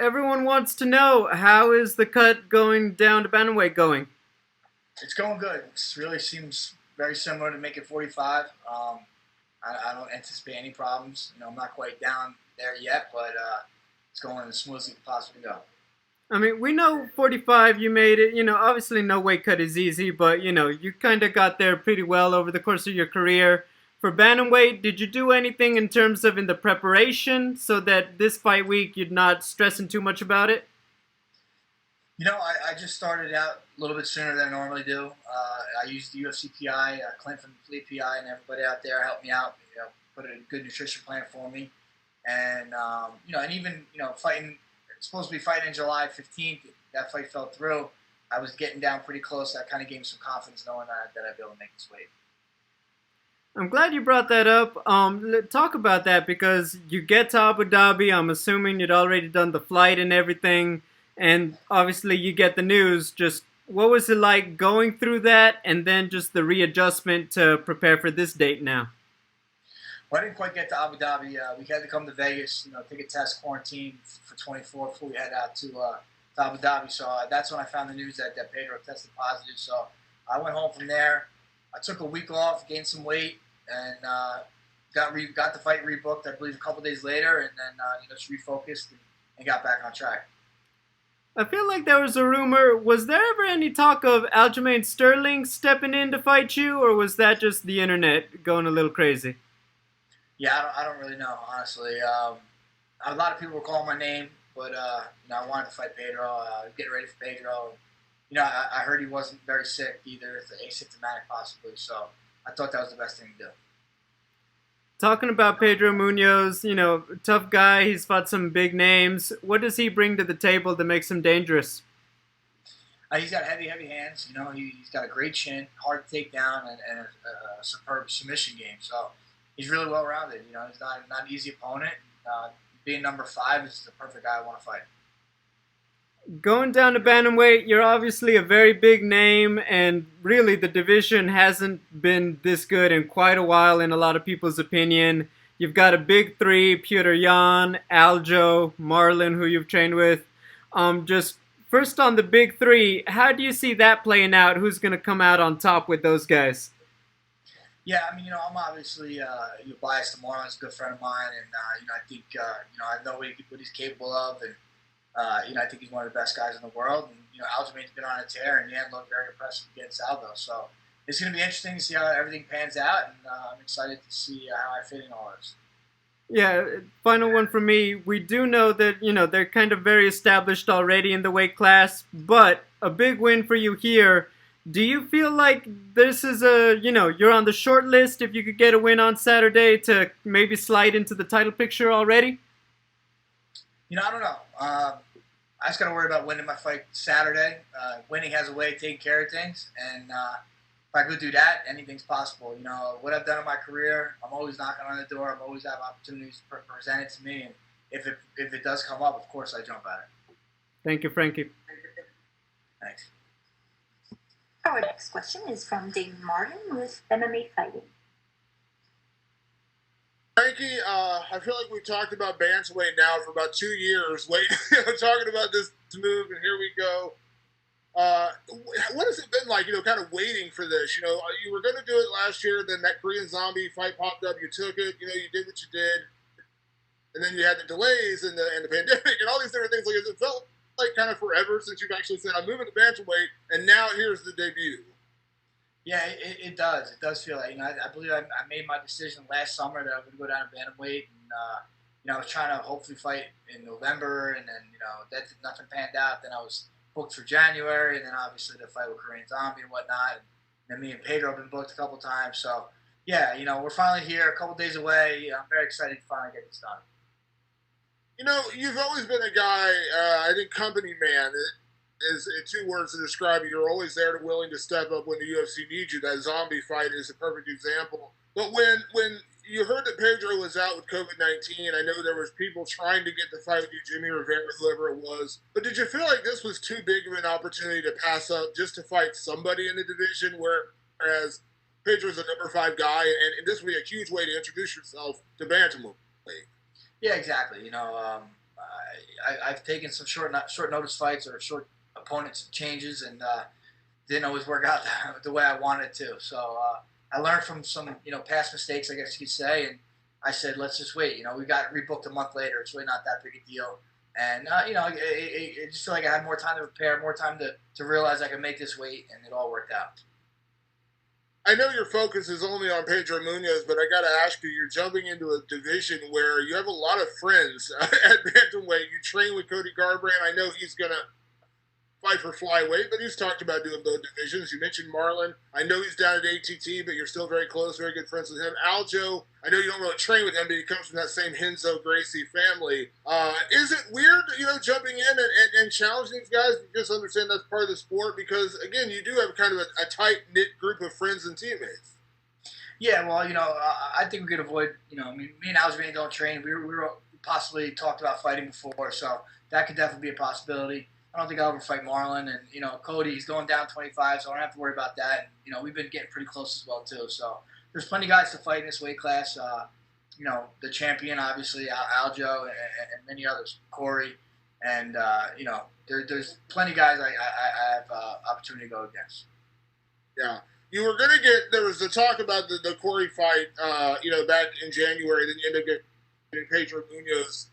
everyone wants to know, how is the cut going down to Bantamweight going? It's going good. It really seems very similar to make it 45. I don't anticipate any problems. I'm not quite down there yet, but it's going as smooth as it can possibly go. I mean, we know 45, you made it. Obviously no weight cut is easy, but, you kind of got there pretty well over the course of your career. For Bantamweight, did you do anything in terms of in the preparation so that this fight week you're not stressing too much about it? I just started out a little bit sooner than I normally do. I used the UFC PI, Clint from the Fleet PI, and everybody out there helped me out. Put a good nutrition plan for me, and and even fighting. Supposed to be fighting in July 15th. That fight fell through. I was getting down pretty close. That kind of gave me some confidence knowing that I'd be able to make this weight. I'm glad you brought that up. Talk about that because you get to Abu Dhabi. I'm assuming you'd already done the flight and everything. And obviously you get the news. Just what was it like going through that and then just the readjustment to prepare for this date now? Well, I didn't quite get to Abu Dhabi. We had to come to Vegas, take a test, quarantine for 24 before we head out to Abu Dhabi. So that's when I found the news that Pedro tested positive. So I went home from there. I took a week off, gained some weight, and got the fight rebooked, I believe, a couple days later, and then just refocused and got back on track. I feel like there was a rumor. Was there ever any talk of Aljamain Sterling stepping in to fight you, or was that just the internet going a little crazy? Yeah, I don't really know, honestly. A lot of people were calling my name, but I wanted to fight Pedro, get ready for Pedro. I heard he wasn't very sick either. It's asymptomatic possibly, so I thought that was the best thing to do. Talking about Pedro Munhoz, tough guy. He's fought some big names. What does he bring to the table that makes him dangerous? He's got heavy hands. He's got a great chin, hard to take down, and a superb submission game. So he's really well rounded. He's not an easy opponent. Being number 5 is the perfect guy I want to fight. Going down to bantamweight, you're obviously a very big name, and really the division hasn't been this good in quite a while in a lot of people's opinion. You've got a big 3, Petr Yan, Aljo, Marlon, who you've trained with. Just first on the big 3, how do you see that playing out? Who's going to come out on top with those guys? Yeah, I mean, I'm obviously biased to Marlon. He's a good friend of mine, and I think I know what he's capable of, and I think he's one of the best guys in the world. And Aljamain's been on a tear, and Yan looked very impressive against Aldo. So it's going to be interesting to see how everything pans out, and I'm excited to see how I fit in all this. Yeah, final one from me. We do know that they're kind of very established already in the weight class, but a big win for you here. Do you feel like this is you're on the short list if you could get a win on Saturday to maybe slide into the title picture already? I don't know. I just got to worry about winning my fight Saturday. Winning has a way of taking care of things, and if I could do that, anything's possible. What I've done in my career, I'm always knocking on the door. I'm always have opportunities presented to me, and if it does come up, of course I jump at it. Thank you, Frankie. Thanks. Our next question is from Dane Martin with MMA Fighting. Frankie, I feel like we've talked about Bantamweight now for about 2 years, talking about this move, and here we go. What has it been like, kind of waiting for this? You were going to do it last year, then that Korean Zombie fight popped up, you took it, you did what you did, and then you had the delays and the pandemic and all these different things. Like, it felt like kind of forever since you've actually said, I'm moving to Bantamweight, and now here's the debut. Yeah, it does. It does feel like, I believe I made my decision last summer that I was going to go down to Bantamweight, and I was trying to hopefully fight in November, and then, nothing panned out. Then I was booked for January, and then obviously the fight with Korean Zombie and whatnot. And then me and Pedro have been booked a couple times. So, yeah, we're finally here, a couple days away. I'm very excited to finally get this done. You've always been a guy, I think company man is 2 words to describe you. You're always there to willing to step up when the UFC needs you. That Zombie fight is a perfect example. But when you heard that Pedro was out with COVID-19, I know there was people trying to get the fight with you, Jimmy Rivera, whoever it was. But did you feel like this was too big of an opportunity to pass up just to fight somebody in the division, whereas Pedro's a number 5 guy, and this would be a huge way to introduce yourself to Bantamweight? Yeah, exactly. I've taken some short notice fights or short opponents changes, and didn't always work out the way I wanted to. So I learned from some past mistakes, I guess you could say, and I said, let's just wait. We got rebooked a month later. It's really not that big a deal. And I just feel like I had more time to prepare, more time to realize I could make this weight, and it all worked out. I know your focus is only on Pedro Munhoz, but I got to ask you, you're jumping into a division where you have a lot of friends at Bantamweight. You train with Cody Garbrandt. I know he's going to fight for flyweight, but he's talked about doing both divisions. You mentioned Marlon. I know he's down at ATT, but you're still very close, very good friends with him. Aljo, I know you don't really train with him, but he comes from that same Henzo Gracie family. Is it weird, jumping in and challenging these guys? You just understand that's part of the sport because, again, you do have kind of a tight-knit group of friends and teammates. Yeah, well, I think we could avoid, me and Aljo don't train. We were possibly talked about fighting before, so that could definitely be a possibility. I don't think I'll ever fight Marlon, and Cody, he's going down 25, so I don't have to worry about that. And, we've been getting pretty close as well too. So there's plenty of guys to fight in this weight class. The champion, obviously, Aljo, and many others, Corey, and there's plenty of guys I have opportunity to go against. Yeah. You were going to there was the talk about the Corey fight, back in January, then you ended up getting Pedro Munhoz.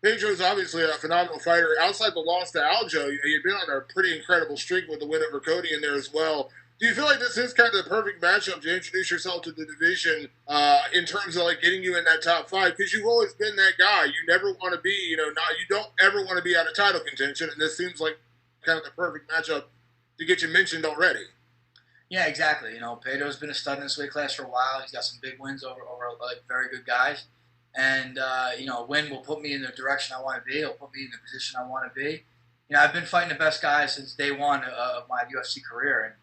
Pedro's obviously a phenomenal fighter. Outside the loss to Aljo, he'd been on a pretty incredible streak with the win over Cody in there as well. Do you feel like this is kind of the perfect matchup to introduce yourself to the division in terms of getting you in that top five? Because you've always been that guy. You never want to be, you don't ever want to be out of title contention, and this seems like kind of the perfect matchup to get you mentioned already. Yeah, exactly. Pedro's been a stud in this weight class for a while. He's got some big wins over very good guys. And, a win will put me in the direction I want to be. It'll put me in the position I want to be. I've been fighting the best guys since day one of my UFC career. And,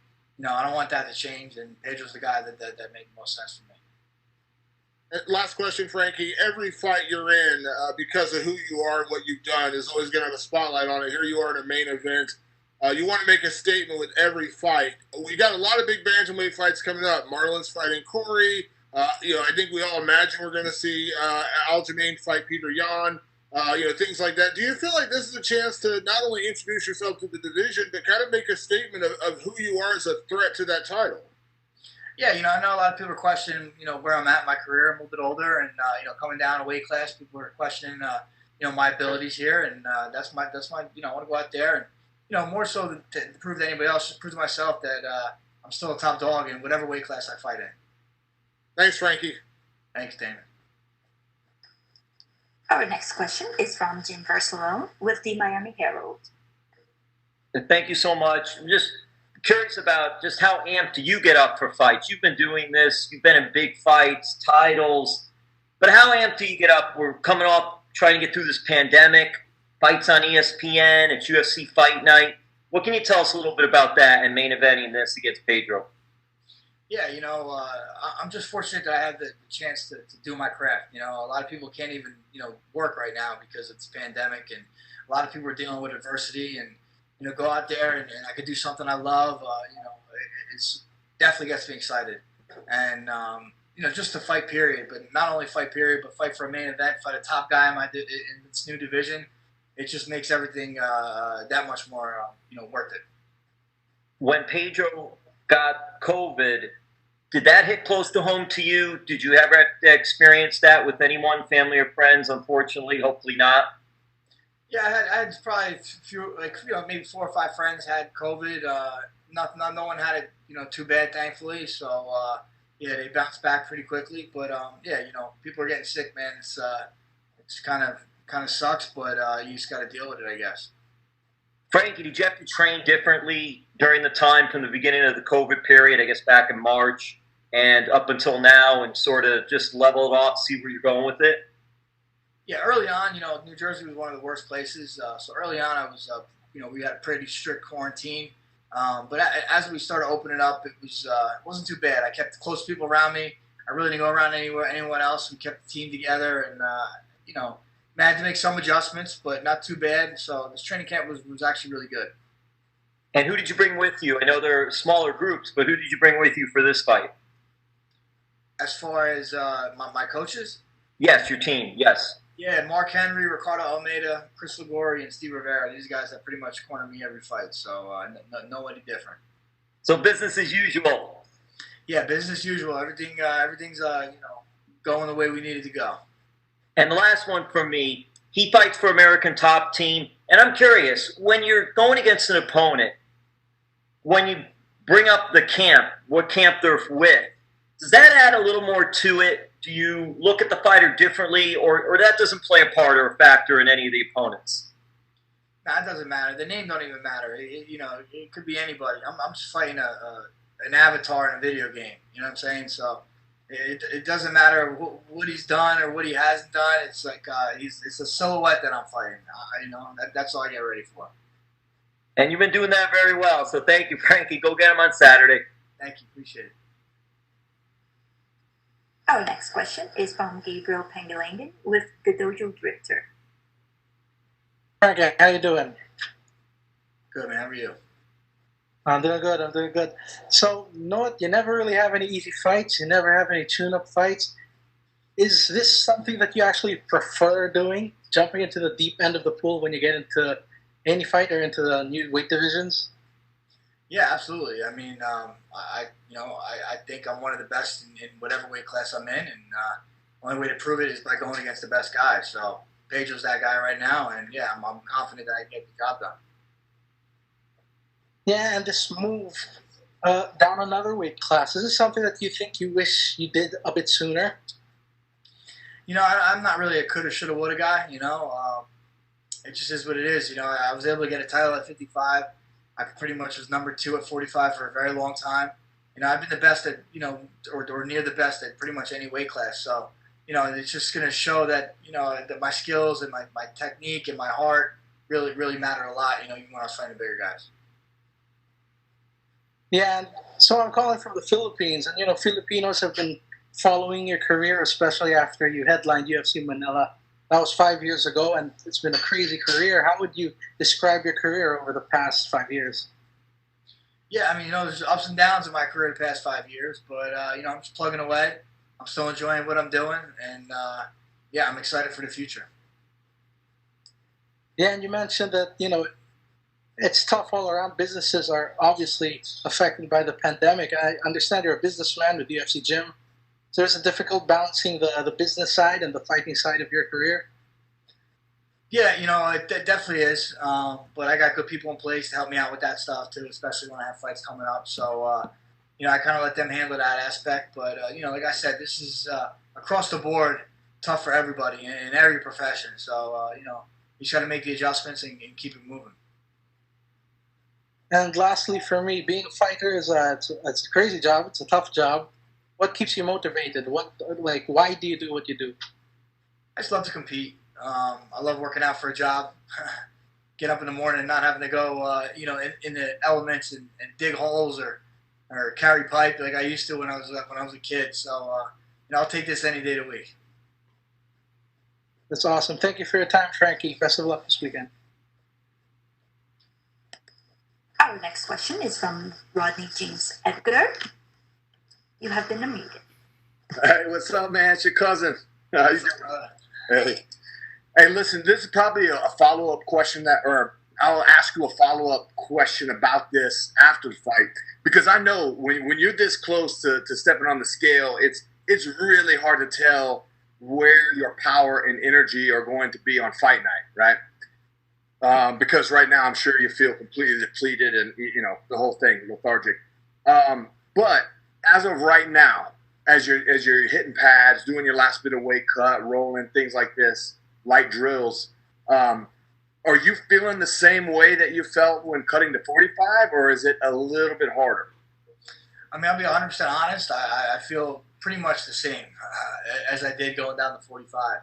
I don't want that to change. And Pedro's the guy that made the most sense for me. Last question, Frankie. Every fight you're in, because of who you are and what you've done, is always going to have a spotlight on it. Here you are in a main event. You want to make a statement with every fight. We got a lot of big bantamweight fights coming up. Marlon's fighting Corey. I think we all imagine we're going to see Aljamain fight Peter Yan, things like that. Do you feel like this is a chance to not only introduce yourself to the division, but kind of make a statement of who you are as a threat to that title? Yeah, I know a lot of people are questioning, where I'm at in my career. I'm a little bit older, and coming down a weight class, people are questioning, my abilities here, and that's my, I want to go out there and, more so to prove to anybody else, just prove to myself that I'm still a top dog in whatever weight class I fight in. Thanks, Frankie. Thanks, Damon. Our next question is from Jim Barcelone with the Miami Herald. Thank you so much. I'm just curious about just how amped do you get up for fights? You've been doing this. You've been in big fights, titles. But how amped do you get up? We're coming off trying to get through this pandemic. Fights on ESPN. It's UFC Fight Night. What can you tell us a little bit about that and main eventing this against Pedro? Yeah, I'm just fortunate that I have the chance to do my craft. A lot of people can't even, work right now because it's a pandemic, and a lot of people are dealing with adversity. And, go out there and I could do something I love. It's definitely gets me excited. And, just to fight, period. But not only fight, period, but fight for a main event, fight a top guy in this new division. It just makes everything that much more, worth it. When Pedro got COVID, did that hit close to home to you? Did you ever experience that with anyone, family or friends? Unfortunately, hopefully not. Yeah, I had probably a few, maybe 4 or 5 friends had COVID. No one had it, too bad, thankfully. So, they bounced back pretty quickly. But people are getting sick, man. It's kind of sucks, but you just got to deal with it, I guess. Frankie, did you have to train differently during the time from the beginning of the COVID period, I guess back in March, and up until now, and sort of just level it off, see where you're going with it? Yeah, early on, New Jersey was one of the worst places. So early on, I was, we had a pretty strict quarantine. But as we started opening up, it wasn't too bad. I kept close people around me. I really didn't go around anyone else. We kept the team together, and I had to make some adjustments, but not too bad. So this training camp was actually really good. And who did you bring with you? I know they're smaller groups, but who did you bring with you for this fight? As far as my coaches? Yes, your team, yes. Yeah, Mark Henry, Ricardo Almeida, Chris Ligori, and Steve Rivera. These guys that pretty much corner me every fight, so nobody different. So business as usual. Yeah, business as usual. Everything's going the way we needed to go. And the last one for me, he fights for American Top Team. And I'm curious, when you're going against an opponent, when you bring up the camp, what camp they're with, does that add a little more to it? Do you look at the fighter differently, or that doesn't play a part or a factor in any of the opponents? Nah, it doesn't matter. The name don't even matter. It could be anybody. I'm just fighting an avatar in a video game. You know what I'm saying? So it doesn't matter what he's done or what he hasn't done. It's like it's a silhouette that I'm fighting. That's all I get ready for. And you've been doing that very well. So thank you, Frankie. Go get him on Saturday. Thank you. Appreciate it. Our next question is from Gabriel Pengelangen with the Dojo Drifter. Frankie, how you doing? Good, man. How are you? I'm doing good. So, you never really have any easy fights. You never have any tune-up fights. Is this something that you actually prefer doing? Jumping into the deep end of the pool when you get into any fight or into the new weight divisions? Yeah, absolutely. I mean, I think I'm one of the best in whatever weight class I'm in, and the only way to prove it is by going against the best guy. So Pedro's that guy right now, and yeah, I'm confident that I can get the job done. Yeah, and this move down another weight class, is this something that you think you wish you did a bit sooner? I'm not really a coulda, shoulda, woulda guy. It just is what it is. I was able to get a title at 55. I pretty much was number 2 at 45 for a very long time. I've been the best at, or near the best at pretty much any weight class. So, it's just going to show that, that my skills and my technique and my heart really, really matter a lot, even when I was fighting bigger guys. Yeah, and so I'm calling from the Philippines, and Filipinos have been following your career, especially after you headlined UFC Manila. That was 5 years ago, and it's been a crazy career. How would you describe your career over the past 5 years? Yeah, I mean, there's ups and downs in my career the past 5 years, but I'm just plugging away. I'm still enjoying what I'm doing, and yeah, I'm excited for the future. Yeah, and you mentioned that it's tough all around. Businesses are obviously affected by the pandemic. I understand you're a businessman with UFC Gym. So there's a difficult balancing the business side and the fighting side of your career? Yeah, it definitely is. But I got good people in place to help me out with that stuff too, especially when I have fights coming up. So, I kind of let them handle that aspect. But, like I said, this is across the board tough for everybody in every profession. So, you just got to make the adjustments and keep it moving. And lastly, for me, being a fighter it's a crazy job. It's a tough job. What keeps you motivated? Why do you do what you do? I just love to compete. I love working out for a job. Get up in the morning and not having to go, in the elements and dig holes or carry pipe like I used to when I was a kid. So, I'll take this any day of the week. That's awesome. Thank you for your time, Frankie. Best of luck this weekend. Our next question is from Rodney James Edgar. You have been unmuted. Hey, what's up, man? It's your cousin. How you doing? Hey, listen, this is probably a follow-up question or I'll ask you a follow-up question about this after the fight, because I know when you're this close to stepping on the scale, it's really hard to tell where your power and energy are going to be on fight night, right? Because right now I'm sure you feel completely depleted and, the whole thing, lethargic. But as of right now, as you're hitting pads, doing your last bit of weight cut, rolling, things like this, light drills, are you feeling the same way that you felt when cutting to 45, or is it a little bit harder? I mean, I'll be 100% honest. I feel pretty much the same as I did going down to 45.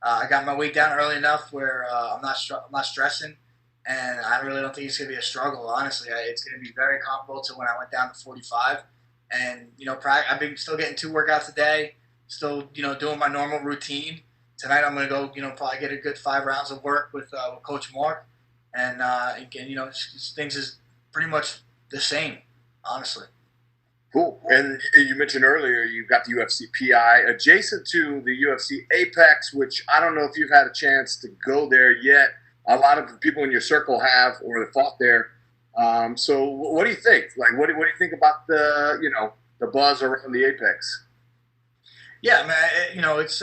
I got my weight down early enough where I'm not stressing, and I really don't think it's going to be a struggle. Honestly, it's going to be very comparable to when I went down to 45. And I've been still getting 2 workouts a day, still doing my normal routine. Tonight I'm going to go probably get a good 5 rounds of work with Coach Mark, and again things is pretty much the same, honestly. Cool. And you mentioned earlier you've got the UFC PI adjacent to the UFC Apex, which I don't know if you've had a chance to go there yet. A lot of people in your circle have or have fought there. So what do you think? Like, what do you think about the buzz around the Apex? Yeah, man. It's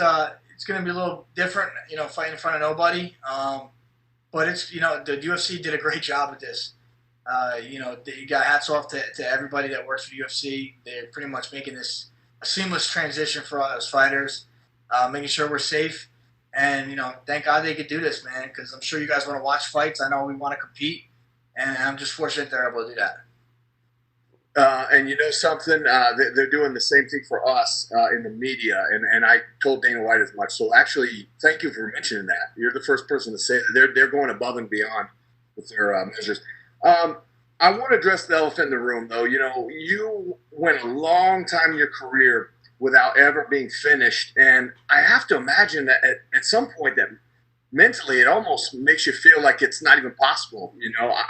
going to be a little different. Fighting in front of nobody. But it's the UFC did a great job with this. You got hats off to everybody that works for the UFC. They're pretty much making this a seamless transition for us fighters, making sure we're safe. And, thank God they could do this, man, because I'm sure you guys want to watch fights. I know we want to compete, and I'm just fortunate they're able to do that. And you know something? They're doing the same thing for us in the media, and I told Dana White as much. So actually, thank you for mentioning that. You're the first person to say that. They're going above and beyond with their measures. I want to address the elephant in the room, though. You went a long time in your career without ever being finished, and I have to imagine that at some point that mentally it almost makes you feel like it's not even possible.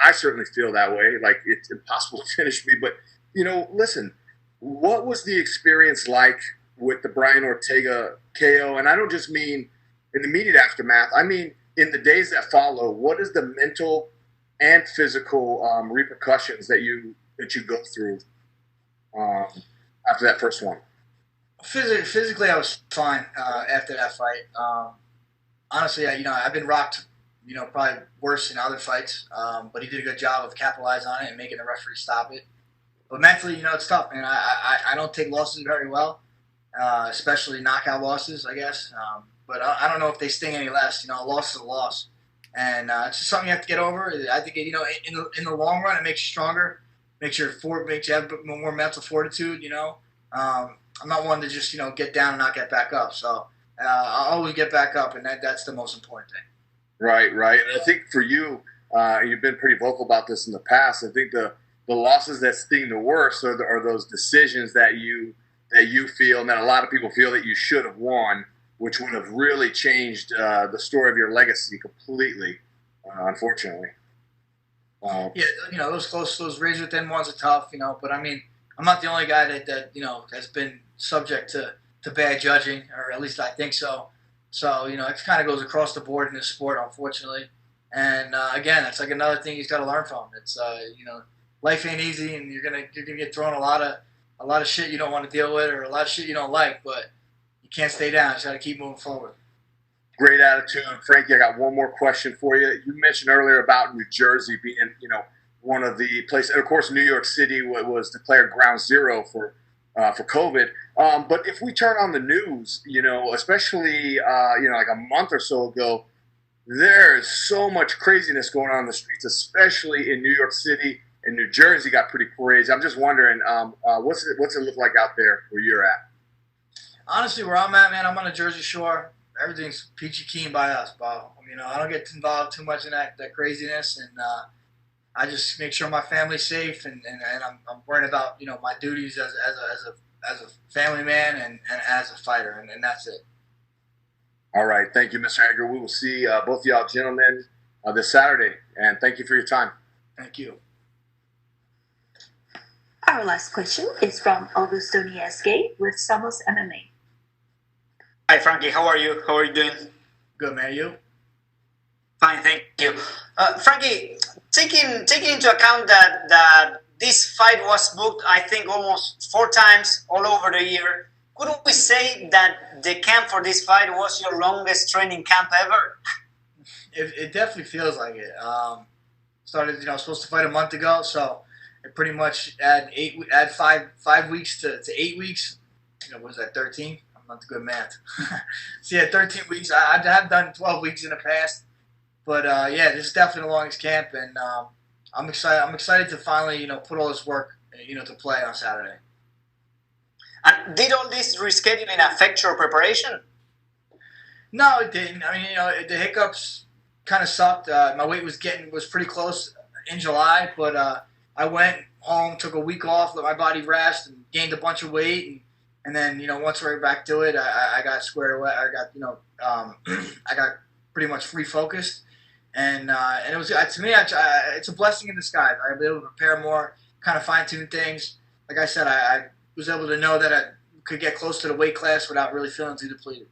I certainly feel that way, like it's impossible to finish me. But listen, what was the experience like with the Brian Ortega KO? And I don't just mean in the immediate aftermath. I mean in the days that follow. What is the mental and physical repercussions that you go through after that first one? Physically, I was fine after that fight. Honestly, I've been rocked, probably worse in other fights. But he did a good job of capitalizing on it and making the referee stop it. But mentally, it's tough, man. I don't take losses very well, especially knockout losses, I guess. But I don't know if they sting any less. A loss is a loss. And it's just something you have to get over. I think, in the long run, it makes you stronger, makes you have more mental fortitude, I'm not one to just, get down and not get back up. So I'll always get back up, and that's the most important thing. Right. And I think for you, you've been pretty vocal about this in the past. I think the losses that sting the worst are those decisions that you feel, and that a lot of people feel that you should have won, which would have really changed the story of your legacy completely, unfortunately. Those razor thin ones are tough, but I mean, I'm not the only guy that has been subject to bad judging, or at least I think so. So, it kind of goes across the board in this sport, unfortunately. And again, it's like another thing he's got to learn from. It's life ain't easy, and you're gonna get thrown a lot of shit you don't want to deal with, or a lot of shit you don't like, but you can't stay down. You just got to keep moving forward. Great attitude. Frankie, I got one more question for you. You mentioned earlier about New Jersey being, one of the places. And of course, New York City was declared ground zero for COVID. But if we turn on the news, especially, like a month or so ago, there's so much craziness going on in the streets, especially in New York City, and New Jersey got pretty crazy. I'm just wondering, what's it look like out there where you're at? Honestly, where I'm at, man, I'm on the Jersey Shore. Everything's peachy keen by us, Bob. I don't get involved too much in that craziness, and I just make sure my family's safe, and I'm worried about my duties as a family man and as a fighter, and that's it. All right, thank you, Mr. Edgar. We will see both of y'all gentlemen this Saturday, and thank you for your time. Thank you. Our last question is from Augusto Niesque with Somos MMA. Hi, Frankie. How are you? How are you doing? Good, man. You? Fine, thank you. Frankie, taking into account that this fight was booked, I think, almost 4 times all over the year, couldn't we say that the camp for this fight was your longest training camp ever? It definitely feels like it. Started, supposed to fight a month ago, so it pretty much add 5 weeks to 8 weeks. What was that, 13? I'm not good math. So yeah, 13 weeks. I have done 12 weeks in the past, but this is definitely the longest camp, and I'm excited. I'm excited to finally put all this work to play on Saturday. And did all this rescheduling affect your preparation? No, it didn't. I mean, the hiccups kind of sucked. My weight was pretty close in July, but I went home, took a week off, let my body rest, and gained a bunch of weight. And then, once we're back to it, I got squared away. I got, I got pretty much refocused. And it was, to me, it's a blessing in disguise. I was able to prepare more, kind of fine-tune things. like I said, I was able to know that I could get close to the weight class without really feeling too depleted.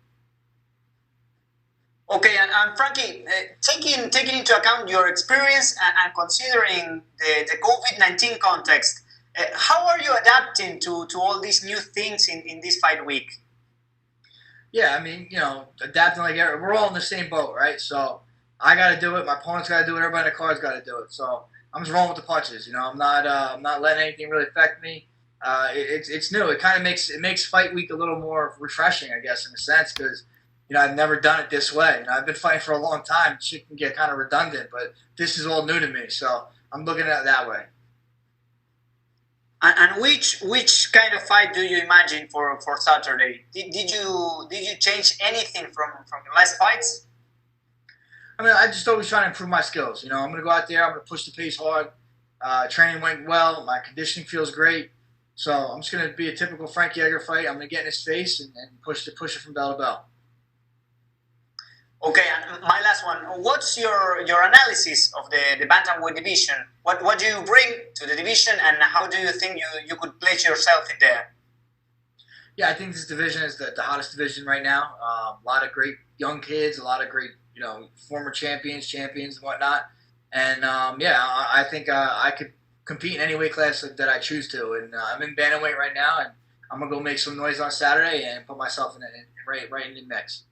Okay, and Frankie, taking into account your experience and considering the COVID-19 context, how are you adapting to all these new things in this fight week? Yeah, I mean, adapting like we're all in the same boat, right? So I got to do it. My opponent's got to do it. Everybody in the car's got to do it. So I'm just rolling with the punches. I'm not letting anything really affect me. It's new. It kind of makes fight week a little more refreshing, I guess, in a sense, because I've never done it this way. I've been fighting for a long time. Shit can get kind of redundant, but this is all new to me. So I'm looking at it that way. And which kind of fight do you imagine for Saturday? Did you change anything from your last fights? I mean, I just always try to improve my skills. I'm going to go out there. I'm going to push the pace hard. Training went well. My conditioning feels great. So I'm just going to be a typical Frankie Edgar fight. I'm going to get in his face and push it from bell to bell. Okay, and my last one. What's your analysis of the Bantamweight division? What do you bring to the division, and how do you think you could place yourself in there? Yeah, I think this division is the hottest division right now. A lot of great young kids, a lot of great former champions, and whatnot. And I think I could compete in any weight class that I choose to. And I'm in bantamweight right now, and I'm gonna go make some noise on Saturday and put myself right in the mix.